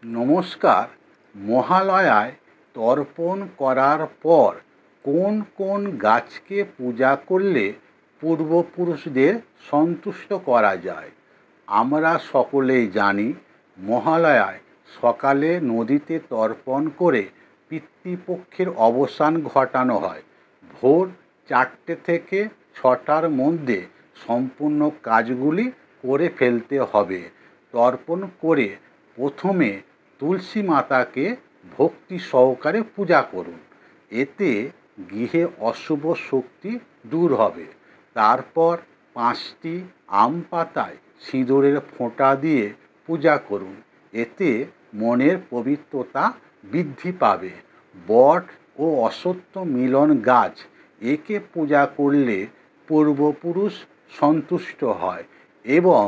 নমস্কার। মহালয়ায় তর্পণ করার পর কোন কোন গাছকে পূজা করলে পূর্বপুরুষদের সন্তুষ্ট করা যায়? আমরা সকলেই জানি মহালয়ায় সকালে নদীতে তর্পণ করে পিতৃপক্ষের অবসান ঘটানো হয়। ভোর 4টে থেকে 6টার মধ্যে সম্পূর্ণ কাজগুলি করে ফেলতে হবে। তর্পণ করে প্রথমে তুলসী মাতাকে ভক্তি সহকারে পূজা করুন, এতে গৃহে অশুভ শক্তি দূর হবে। তারপর 5টি আম পাতায় সিঁদুরের ফোঁটা দিয়ে পূজা করুন, এতে মনের পবিত্রতা বৃদ্ধি পাবে। বট ও অশ্বত্থ মিলন গাছ, একে পূজা করলে পূর্বপুরুষ সন্তুষ্ট হয় এবং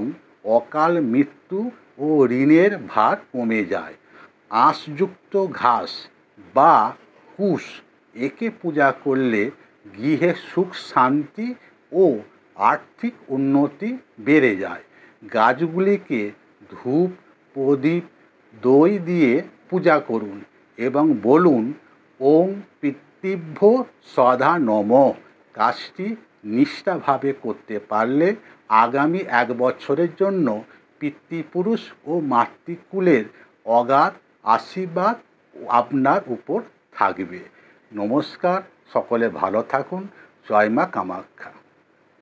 অকাল মৃত্যু ও ঋণের ভার কমে যায়। আঁশযুক্ত ঘাস বা কুশ, একে পূজা করলে গৃহে সুখ শান্তি ও আর্থিক উন্নতি বেড়ে যায়। গাছগুলিকে ধূপ প্রদীপ দই দিয়ে পূজা করুন এবং বলুন ওং পিতৃভ্যো স্বধা নমঃ। কাজটি নিষ্ঠাভাবে করতে পারলে আগামী 1 বছরের জন্য পিতৃপুরুষ ও মাতৃকুলের অগাধ আশীর্বাদ আপনার উপর থাকবে। নমস্কার, সকলে ভালো থাকুন। জয় মা কামাখ্যা।